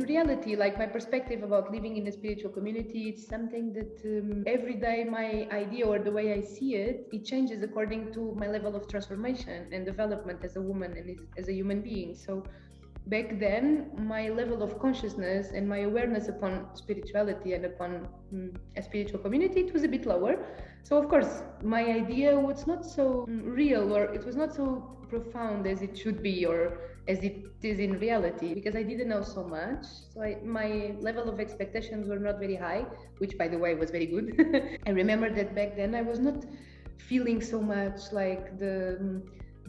reality, like my perspective about living in a spiritual community, it's something that every day my idea or the way I see it, it changes according to my level of transformation and development as a woman and as a human being. So back then, my level of consciousness and my awareness upon spirituality and upon a spiritual community, it was a bit lower. So of course, my idea was not so real, or it was not so profound as it should be, or as it is in reality, because I didn't know so much. So my level of expectations were not very high, which by the way was very good. I remember that back then I was not feeling so much like the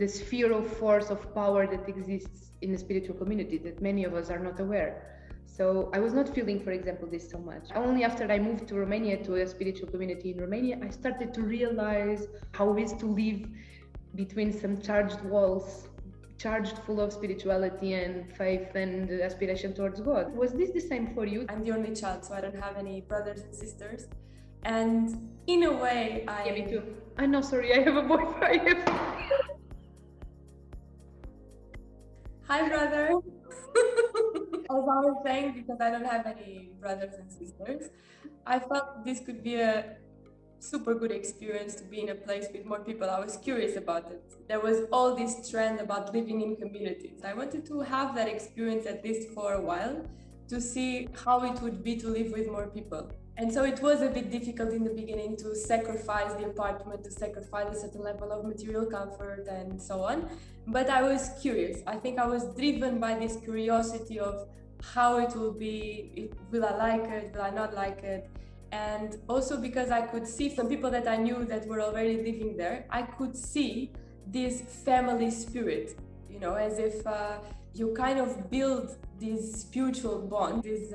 sphere of force of power that exists in the spiritual community that many of us are not aware. So I was not feeling, for example, this so much. Only after I moved to Romania, to a spiritual community in Romania, I started to realize how it is to live between some charged walls, charged full of spirituality and faith and aspiration towards God. Was this the same for you? I'm the only child, so I don't have any brothers and sisters. And in a way, Yeah, me too. I know, sorry, I have a boyfriend. Hi, brother. As I was saying, because I don't have any brothers and sisters, I felt this could be a super good experience to be in a place with more people. I was curious about it. There was all this trend about living in communities. I wanted to have that experience at least for a while to see how it would be to live with more people. And so it was a bit difficult in the beginning to sacrifice the apartment, to sacrifice a certain level of material comfort and so on. But I was curious. I think I was driven by this curiosity of how it will be. Will I like it? Will I not like it? And also because I could see some people that I knew that were already living there, I could see this family spirit, you know, as if you kind of build this spiritual bond, this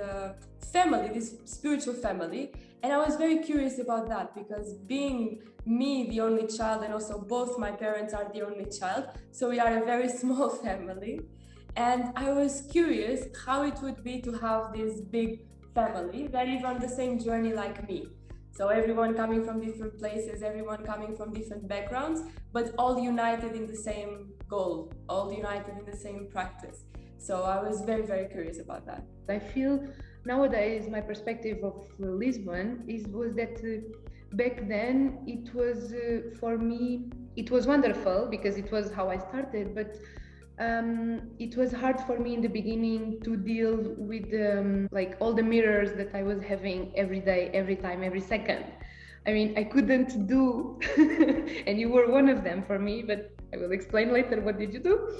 family, this spiritual family. And I was very curious about that because being me, the only child, and also both my parents are the only child, so we are a very small family. And I was curious how it would be to have this big family that is on the same journey like me. So everyone coming from different places, everyone coming from different backgrounds, but all united in the same goal, all united in the same practice. So I was very, very curious about that. I feel nowadays my perspective of Lisbon was that back then it was for me, it was wonderful because it was how I started, but it was hard for me in the beginning to deal with like all the mirrors that I was having every day, every time, every second. I mean, I couldn't do, and you were one of them for me, but I will explain later. What did you do?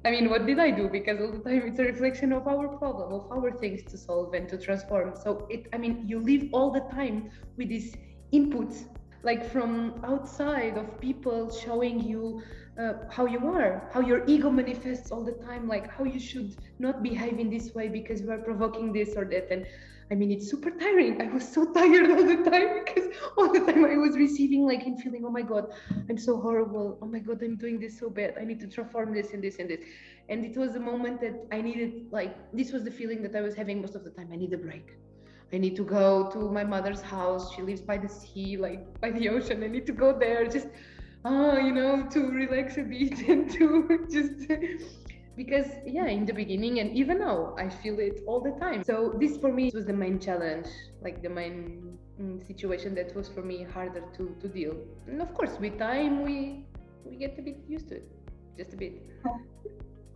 I mean, what did I do? Because all the time it's a reflection of our problem, of our things to solve and to transform. So you live all the time with these inputs, like from outside of people showing you how you are, how your ego manifests all the time, like how you should not behave in this way because you are provoking this or that. And I mean, it's super tiring. I was so tired all the time because all the time I was receiving like and feeling, oh my God, I'm so horrible. Oh my God, I'm doing this so bad. I need to transform this and this and this. And it was the moment that I needed, like, this was the feeling that I was having most of the time. I need a break. I need to go to my mother's house. She lives by the sea, like by the ocean. I need to go there just, to relax a bit and to just... Because in the beginning and even now I feel it all the time. So this for me was the main challenge, like the main situation that was for me harder to deal. And of course with time we get a bit used to it, just a bit.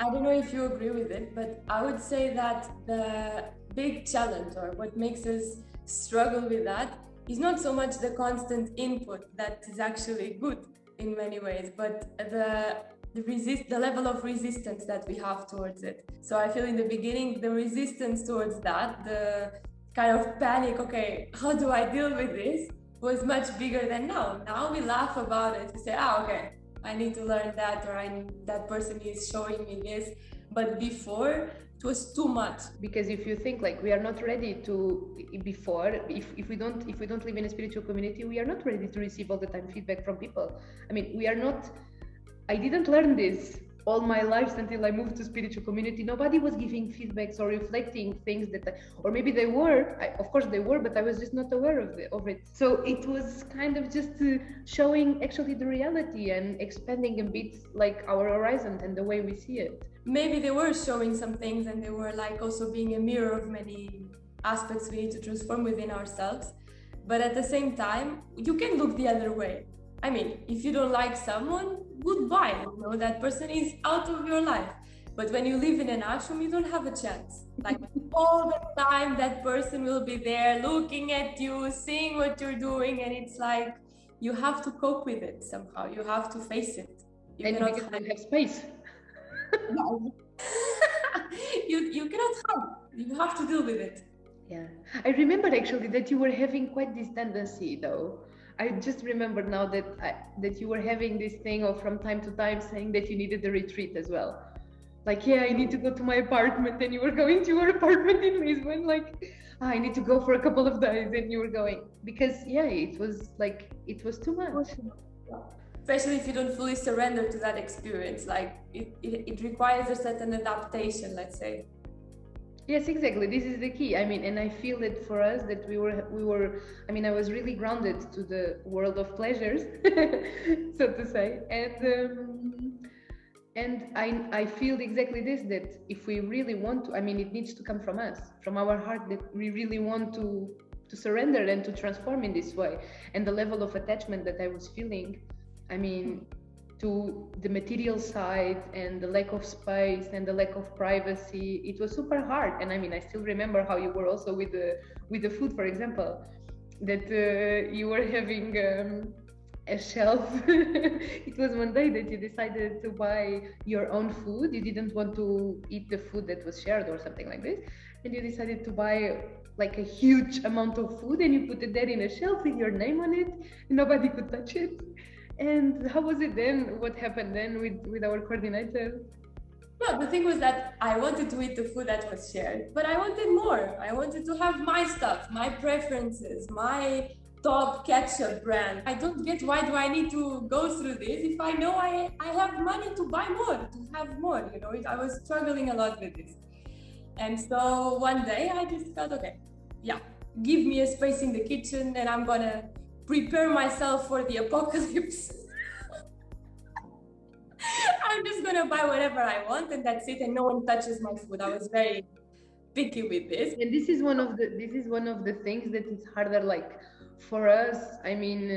I don't know if you agree with it, but I would say that the big challenge or what makes us struggle with that is not so much the constant input that is actually good in many ways, but the level of resistance that we have towards it. So I feel in the beginning, the resistance towards that, the kind of panic, okay, how do I deal with this, was much bigger than now. Now we laugh about it. We say, okay, I need to learn that, or that person is showing me this. But before, it was too much. Because if you think like we are not ready to, if we don't live in a spiritual community, we are not ready to receive all the time feedback from people. I mean, I didn't learn this all my life until I moved to spiritual community, nobody was giving feedbacks or reflecting things that or maybe they were, of course they were, but I was just not aware of it. So it was kind of just showing actually the reality and expanding a bit like our horizon and the way we see it. Maybe they were showing some things, and they were like also being a mirror of many aspects we need to transform within ourselves. But at the same time, you can look the other way. I mean, if you don't like someone, goodbye, you know, that person is out of your life. But when you live in an ashram, you don't have a chance. Like all the time, that person will be there looking at you, seeing what you're doing, and it's like you have to cope with it somehow. You have to face it. You and because you have space. you cannot hide. You have to deal with it. Yeah, I remember actually that you were having quite this tendency, though. I just remember now that you were having this thing of from time to time saying that you needed a retreat as well. Like, yeah, I need to go to my apartment, and you were going to your apartment in Lisbon. Like, I need to go for a couple of days, and you were going because it was too much. Especially if you don't fully surrender to that experience, like it requires a certain adaptation, let's say. Yes, exactly. This is the key. I mean, and I feel that for us that we were. I mean, I was really grounded to the world of pleasures, so to say, and I feel exactly this, that if we really want to, I mean, it needs to come from us, from our heart, that we really want to surrender and to transform in this way. And the level of attachment that I was feeling, I mean, to the material side and the lack of space and the lack of privacy, it was super hard. And I mean, I still remember how you were also with the food, for example, that you were having a shelf. It was one day that you decided to buy your own food. You didn't want to eat the food that was shared or something like this, and you decided to buy like a huge amount of food, and you put it there in a shelf with your name on it, and nobody could touch it. And how was it then? What happened then with our coordinator? No, the thing was that I wanted to eat the food that was shared, but I wanted more. I wanted to have my stuff, my preferences, my top ketchup brand. I don't get, why do I need to go through this if I know I have money to buy more, to have more, you know. I was struggling a lot with this. And so one day I just felt, okay, yeah, give me a space in the kitchen and I'm gonna prepare myself for the apocalypse. I'm just gonna buy whatever I want and that's it, and no one touches my food. I was very picky with this. And this is one of the things that is harder, like for us. I mean,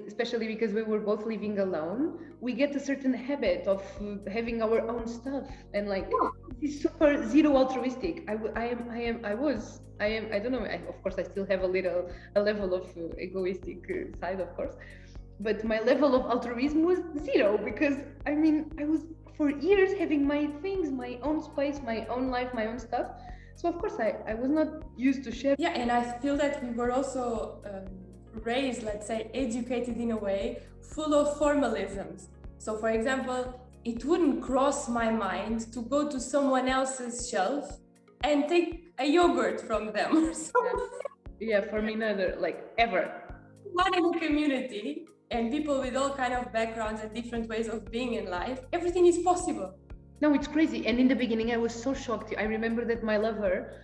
especially because we were both living alone, we get a certain habit of having our own stuff, and like it's super zero altruistic. I don't know. Of course, I still have a level of egoistic side, of course, but my level of altruism was zero, because I mean, I was for years having my things, my own space, my own life, my own stuff. So of course, I was not used to share. Yeah, and I feel that we were also raised, let's say, educated in a way full of formalisms. So, for example, it wouldn't cross my mind to go to someone else's shelf and take a yogurt from them. Yeah, for me neither, like ever. One in the community and people with all kind of backgrounds and different ways of being in life, everything is possible. No, it's crazy. And in the beginning, I was so shocked. I remember that my lover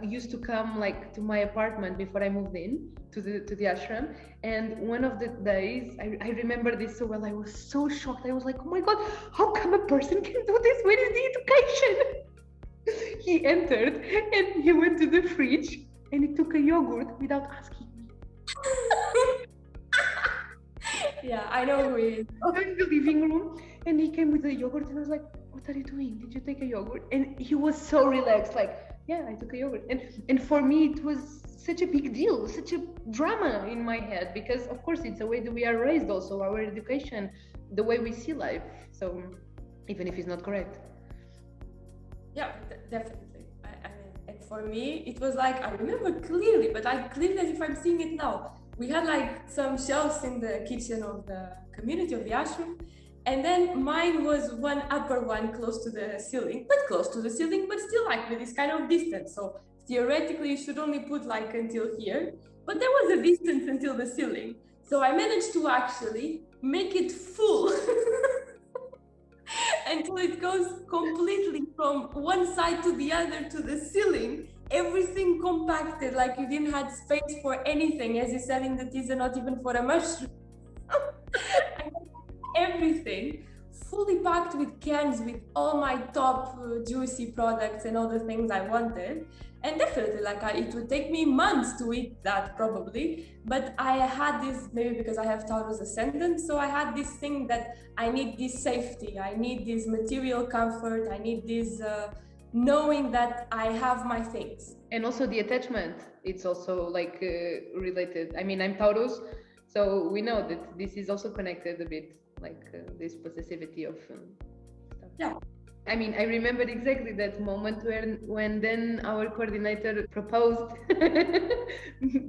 used to come like to my apartment before I moved in to the ashram. And one of the days, I remember this so well. I was so shocked. I was like, oh my God, how come a person can do this? Where is the education? He entered and he went to the fridge and he took a yogurt without asking me. Yeah, I know who he is. I was in the living room and he came with the yogurt and I was like, what are you doing? Did you take a yogurt? And he was so relaxed, like, yeah, I took a yogurt. And for me, it was such a big deal, such a drama in my head, because of course it's the way that we are raised, also our education, the way we see life. So even if it's not correct. Yeah, definitely. I mean, and for me, it was like, I remember clearly, but I clearly as if I'm seeing it now. We had like some shelves in the kitchen of the community of the ashram. And then mine was one upper one close to the ceiling, not close to the ceiling, but still like with this kind of distance. So theoretically, you should only put like until here, but there was a distance until the ceiling. So I managed to actually make it full. until it goes completely from one side to the other to the ceiling. Everything compacted, like you didn't have space for anything, as you said in the teaser, not even for a mushroom. Everything fully packed with cans with all my top juicy products and all the things I wanted. And definitely, like it would take me months to eat that probably, but I had this, maybe because I have Taurus ascendant, so I had this thing that I need this safety, I need this material comfort, I need this knowing that I have my things. And also the attachment, it's also like related. I mean, I'm Taurus, so we know that this is also connected a bit, like this possessivity of stuff. Yeah. I mean, I remembered exactly that moment when then our coordinator proposed,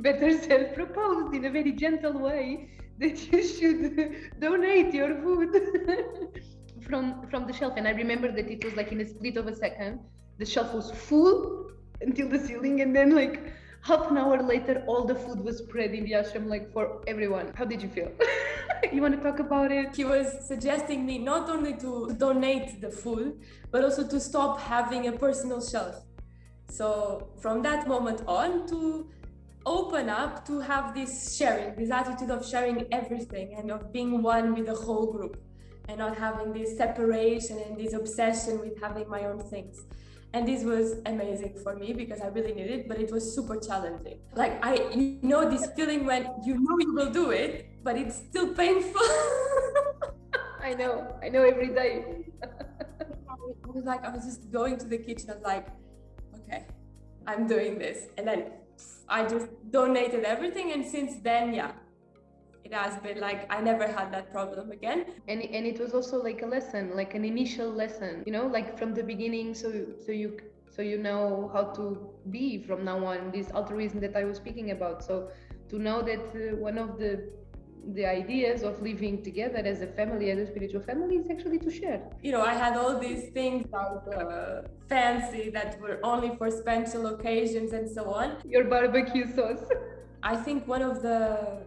better said, proposed in a very gentle way that you should donate your food from the shelf. And I remember that it was like in a split of a second, the shelf was full until the ceiling, and then like half an hour later, all the food was spread in the ashram, like for everyone. How did you feel? You want to talk about it? He was suggesting me not only to donate the food, but also to stop having a personal shelf. So from that moment on, to open up, to have this sharing, this attitude of sharing everything and of being one with the whole group, and not having this separation and this obsession with having my own things. And this was amazing for me because I really needed it, but it was super challenging. Like this feeling when you know you will do it, but it's still painful. I know every day. I was just going to the kitchen. I was like, okay, I'm doing this. And then I just donated everything. And since then, yeah, it has been like, I never had that problem again. And it was also like a lesson, like an initial lesson, like from the beginning. So you know how to be from now on, this altruism that I was speaking about. So to know that one of the ideas of living together as a family, as a spiritual family, is actually to share. I had all these things like fancy that were only for special occasions and so on. Your barbecue sauce. I think one of the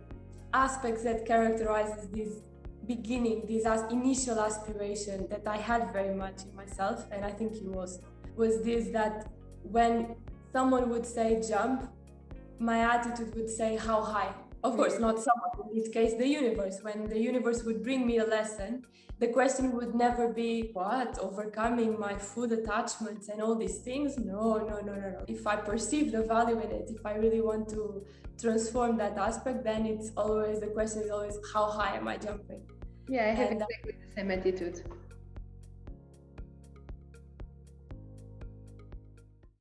aspects that characterizes this beginning, this initial aspiration that I had very much in myself, and I think you also, was this, that when someone would say jump, my attitude would say how high. Of course, not someone, in this case, the universe. When the universe would bring me a lesson, the question would never be, what, overcoming my food attachments and all these things? No. If I perceive the value in it, if I really want to transform that aspect, then the question is always, how high am I jumping? Yeah, I have exactly the same attitude.